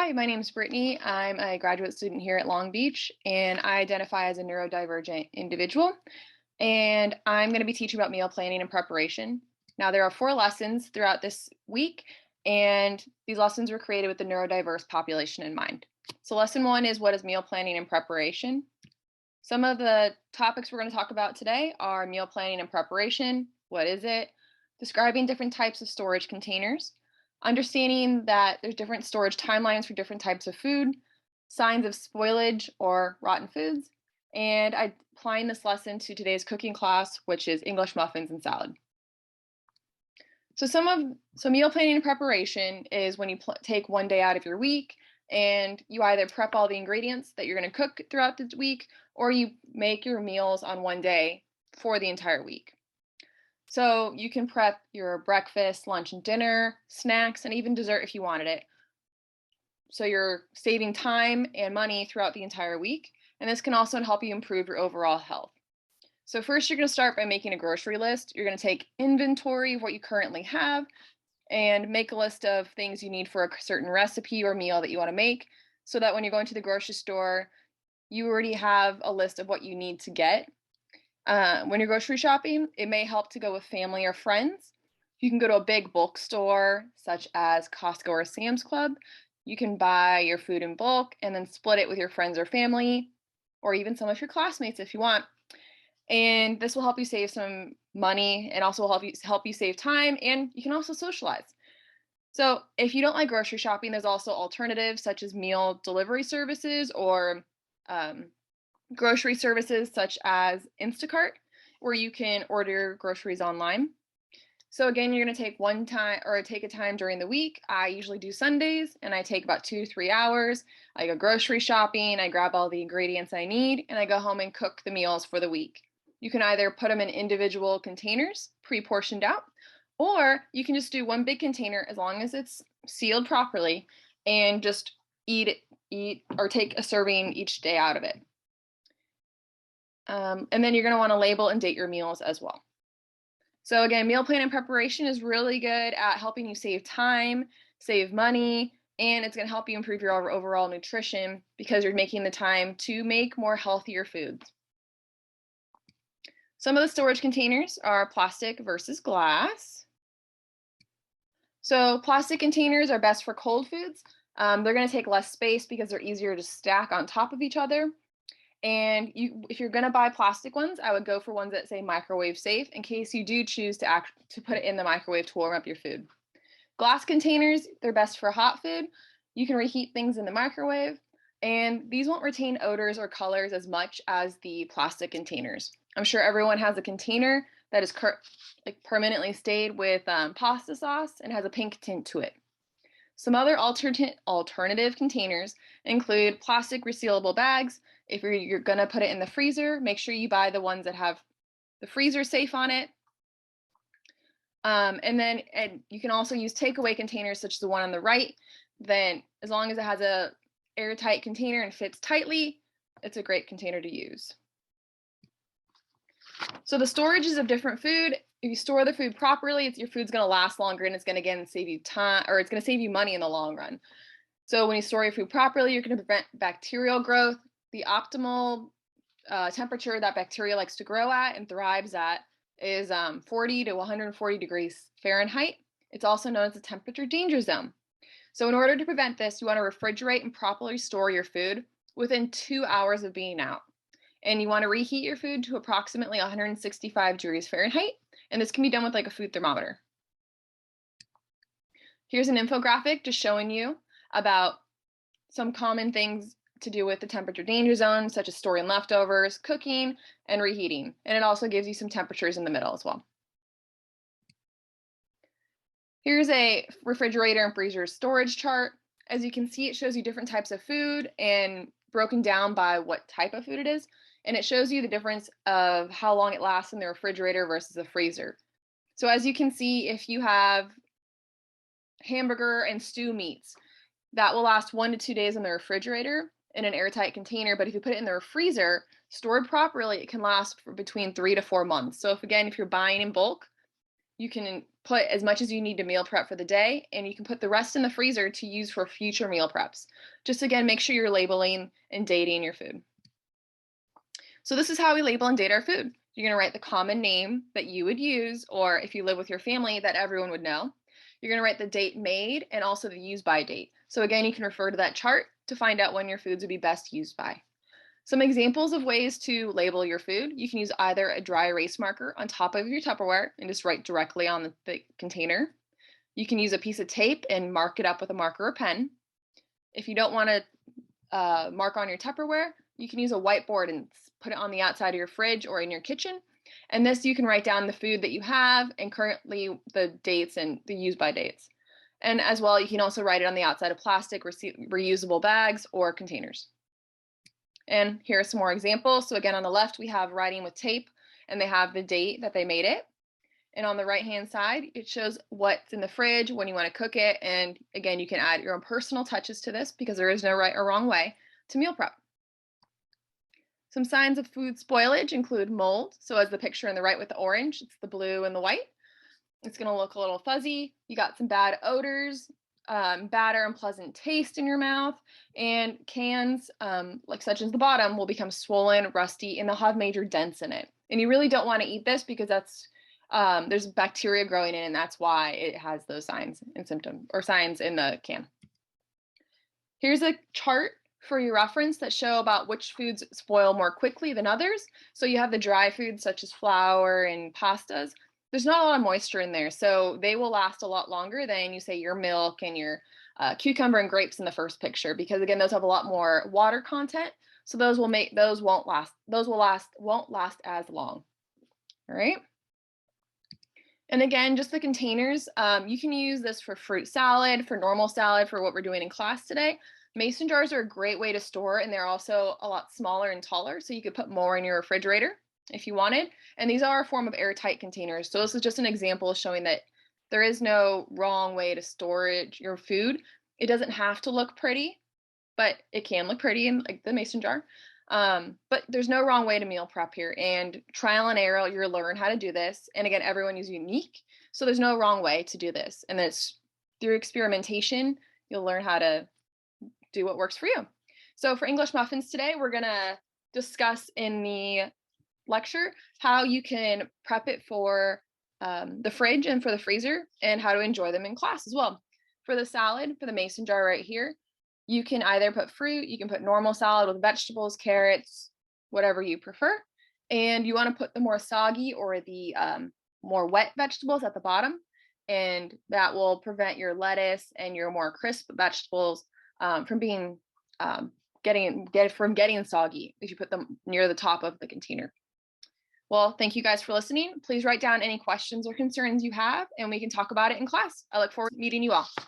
Hi, my name is Brittany. I'm a graduate student here at Long Beach, and I identify as a neurodivergent individual. And I'm going to be teaching about meal planning and preparation. Now, there are 4 lessons throughout this week, and these lessons were created with the neurodiverse population in mind. So, lesson 1 is what is meal planning and preparation? Some of the topics we're going to talk about today are meal planning and preparation. What is it? Describing different types of storage containers, understanding that there's different storage timelines for different types of food, signs of spoilage or rotten foods, and applying this lesson to today's cooking class, which is English muffins and salad. So meal planning and preparation is when you take one day out of your week and you either prep all the ingredients that you're going to cook throughout the week, or you make your meals on one day for the entire week. So you can prep your breakfast, lunch, and dinner, snacks, and even dessert if you wanted it. So you're saving time and money throughout the entire week, and this can also help you improve your overall health. So first, you're going to start by making a grocery list. You're going to take inventory of what you currently have and make a list of things you need for a certain recipe or meal that you want to make, so that when you're going to the grocery store, you already have a list of what you need to get. When you're grocery shopping, it may help to go with family or friends. You can go to a big bulk store, such as Costco or Sam's Club. You can buy your food in bulk and then split it with your friends or family, or even some of your classmates if you want. And this will help you save some money and also help you save time, and you can also socialize. So if you don't like grocery shopping, there's also alternatives such as meal delivery services or grocery services such as Instacart, where you can order groceries online. So again, you're going to take a time during the week. I usually do Sundays, and I take about 2 to 3 hours. I go grocery shopping, I grab all the ingredients I need, and I go home and cook the meals for the week. You can either put them in individual containers, pre-portioned out, or you can just do one big container as long as it's sealed properly, and just eat or take a serving each day out of it. And then you're going to want to label and date your meals as well. So again, meal plan and preparation is really good at helping you save time, save money, and it's going to help you improve your overall nutrition because you're making the time to make more healthier foods. Some of the storage containers are plastic versus glass. So plastic containers are best for cold foods. They're going to take less space because they're easier to stack on top of each other. And if you're going to buy plastic ones, I would go for ones that say microwave safe in case you do choose to put it in the microwave to warm up your food. Glass containers, they're best for hot food. You can reheat things in the microwave, and these won't retain odors or colors as much as the plastic containers. I'm sure everyone has a container that is permanently stayed with pasta sauce and has a pink tint to it. Some other alternative containers include plastic resealable bags. If you're going to put it in the freezer, make sure you buy the ones that have the freezer safe on it. And you can also use takeaway containers such as the one on the right. Then as long as it has a airtight container and fits tightly, it's a great container to use. So the storages of different food, if you store the food properly, your food's going to last longer, and it's going to again save you time, or it's going to save you money in the long run. So when you store your food properly, you're going to prevent bacterial growth. The optimal temperature that bacteria likes to grow at and thrives at is 40 to 140 degrees Fahrenheit. It's also known as the temperature danger zone. So in order to prevent this, you want to refrigerate and properly store your food within 2 hours of being out. And you want to reheat your food to approximately 165 degrees Fahrenheit. And this can be done with like a food thermometer. Here's an infographic just showing you about some common things to do with the temperature danger zone, such as storing leftovers, cooking, and reheating. And it also gives you some temperatures in the middle as well. Here's a refrigerator and freezer storage chart. As you can see, it shows you different types of food and broken down by what type of food it is. And it shows you the difference of how long it lasts in the refrigerator versus the freezer. So as you can see, if you have hamburger and stew meats, that will last 1 to 2 days in the refrigerator in an airtight container. But if you put it in the freezer, stored properly, it can last for between 3 to 4 months. So if you're buying in bulk, you can put as much as you need to meal prep for the day, and you can put the rest in the freezer to use for future meal preps. Just again, make sure you're labeling and dating your food. So this is how we label and date our food. You're gonna write the common name that you would use, or if you live with your family, that everyone would know. You're gonna write the date made and also the use by date. So again, you can refer to that chart to find out when your foods would be best used by. Some examples of ways to label your food. You can use either a dry erase marker on top of your Tupperware and just write directly on the container. You can use a piece of tape and mark it up with a marker or pen. If you don't want to mark on your Tupperware, you can use a whiteboard and put it on the outside of your fridge or in your kitchen. And this, you can write down the food that you have and currently the dates and the use by dates. And as well, you can also write it on the outside of plastic, reusable bags, or containers. And here are some more examples. So again, on the left, we have writing with tape, and they have the date that they made it. And on the right-hand side, it shows what's in the fridge, when you want to cook it. And again, you can add your own personal touches to this because there is no right or wrong way to meal prep. Some signs of food spoilage include mold. So as the picture on the right with the orange, it's the blue and the white. It's going to look a little fuzzy. You got some bad odors, bad or unpleasant taste in your mouth, and cans, like such as the bottom, will become swollen, rusty, and they'll have major dents in it. And you really don't want to eat this because that's there's bacteria growing in, and that's why it has those signs and symptoms or signs in the can. Here's a chart for your reference that show about which foods spoil more quickly than others. So you have the dry foods such as flour and pastas. There's not a lot of moisture in there, so they will last a lot longer than you say your milk and your cucumber and grapes in the first picture, because again, those have a lot more water content. So those won't last as long. All right. And again, just the containers. You can use this for fruit salad, for normal salad, for what we're doing in class today. Mason jars are a great way to store, and they're also a lot smaller and taller, so you could put more in your refrigerator if you wanted. And these are a form of airtight containers. So this is just an example showing that there is no wrong way to store your food. It doesn't have to look pretty, but it can look pretty in like the mason jar. But there's no wrong way to meal prep here, and trial and error, you'll learn how to do this. And again, everyone is unique, so there's no wrong way to do this. And it's through experimentation, you'll learn how to do what works for you. So for English muffins today, we're gonna discuss in the lecture how you can prep it for the fridge and for the freezer, and how to enjoy them in class as well. For the salad, for the mason jar right here, you can either put fruit, you can put normal salad with vegetables, carrots, whatever you prefer. And you want to put the more soggy or the more wet vegetables at the bottom. And that will prevent your lettuce and your more crisp vegetables from being getting soggy if you put them near the top of the container. Well, thank you guys for listening. Please write down any questions or concerns you have, and we can talk about it in class. I look forward to meeting you all.